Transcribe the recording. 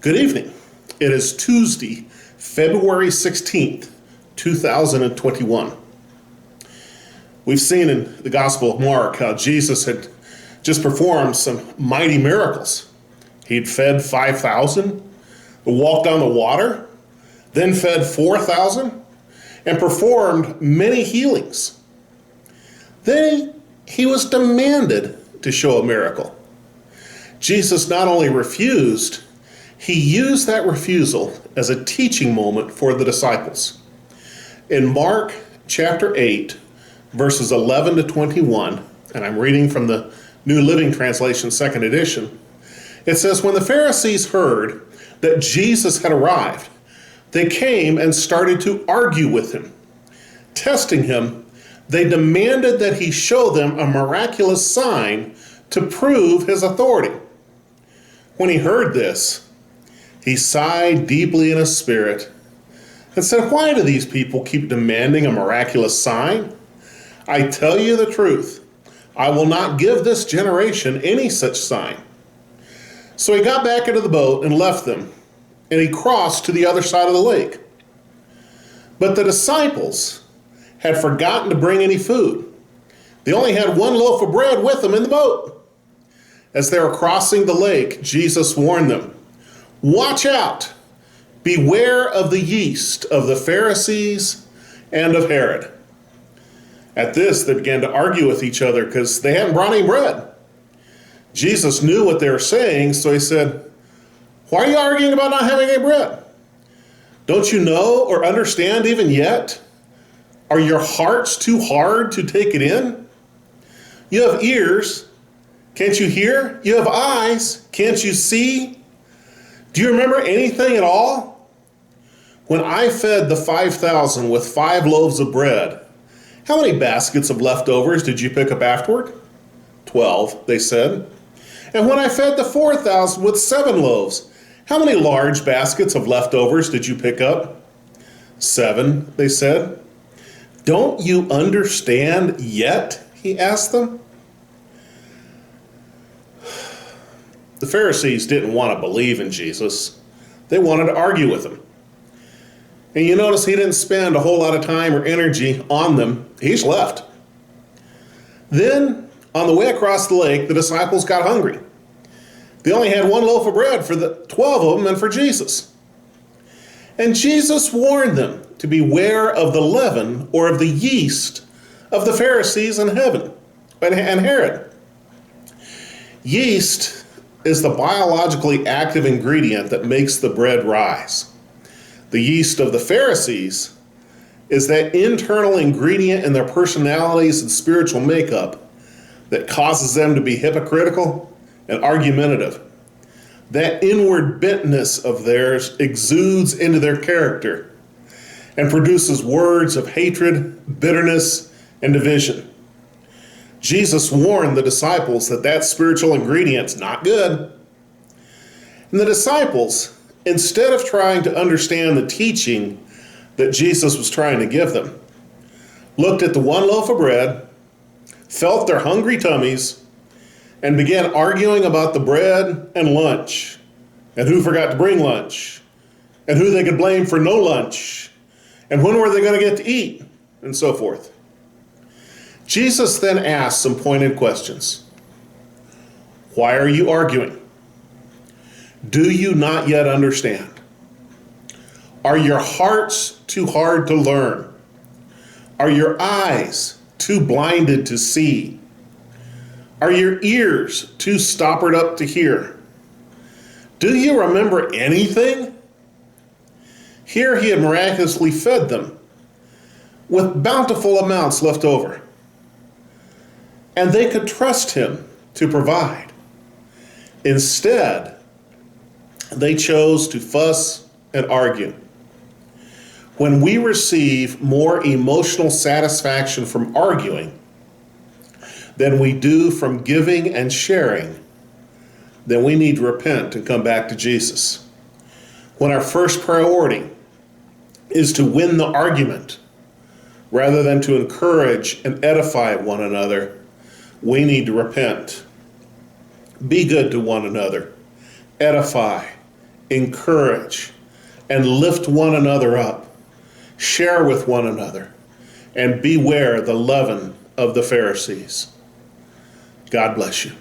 Good evening. It is Tuesday, February 16th, 2021. We've seen in the Gospel of Mark how Jesus had just performed some mighty miracles. He'd fed 5,000, walked on the water, then fed 4,000, and performed many healings. Then he was demanded to show a miracle. Jesus not only refused, he used that refusal as a teaching moment for the disciples. In Mark chapter 8, verses 11 to 21, and I'm reading from the New Living Translation, second edition, it says, "When the Pharisees heard that Jesus had arrived, they came and started to argue with him. Testing him, they demanded that he show them a miraculous sign to prove his authority. When he heard this, he sighed deeply in his spirit and said, 'Why do these people keep demanding a miraculous sign? I tell you the truth, I will not give this generation any such sign.' So he got back into the boat and left them, and he crossed to the other side of the lake. But the disciples had forgotten to bring any food. They only had one loaf of bread with them in the boat. As they were crossing the lake, Jesus warned them, 'Watch out! Beware of the yeast of the Pharisees and of Herod.' At this, they began to argue with each other because they hadn't brought any bread. Jesus knew what they were saying, so he said, 'Why are you arguing about not having any bread? Don't you know or understand even yet? Are your hearts too hard to take it in? You have ears, can't you hear? You have eyes, can't you see? Do you remember anything at all? When I fed the 5,000 with 5 loaves of bread, how many baskets of leftovers did you pick up afterward?' 12, they said. And when I fed the 4,000 with 7 loaves, how many large baskets of leftovers did you pick up?' 7, they said. Don't you understand yet? He asked them. The Pharisees didn't want to believe in Jesus. They wanted to argue with him. And you notice he didn't spend a whole lot of time or energy on them. He just left. Then, on the way across the lake, the disciples got hungry. They only had one loaf of bread for the 12 of them and for Jesus. And Jesus warned them to beware of the leaven or of the yeast of the Pharisees and Herod. Yeast is the biologically active ingredient that makes the bread rise. The yeast of the Pharisees is that internal ingredient in their personalities and spiritual makeup that causes them to be hypocritical and argumentative. That inward bentness of theirs exudes into their character and produces words of hatred, bitterness, and division. Jesus warned the disciples that that spiritual ingredient's not good. And the disciples, instead of trying to understand the teaching that Jesus was trying to give them, looked at the one loaf of bread, felt their hungry tummies, and began arguing about the bread and lunch, and who forgot to bring lunch, and who they could blame for no lunch, and when were they going to get to eat, and so forth. Jesus then asked some pointed questions. Why are you arguing? Do you not yet understand? Are your hearts too hard to learn? Are your eyes too blinded to see? Are your ears too stoppered up to hear? Do you remember anything? Here he had miraculously fed them with bountiful amounts left over. And they could trust him to provide. Instead, they chose to fuss and argue. When we receive more emotional satisfaction from arguing than we do from giving and sharing, then we need to repent and come back to Jesus. When our first priority is to win the argument rather than to encourage and edify one another, we need to repent. Be good to one another. Edify encourage, and lift one another up. Share with one another, and beware the leaven of the Pharisees. God bless you.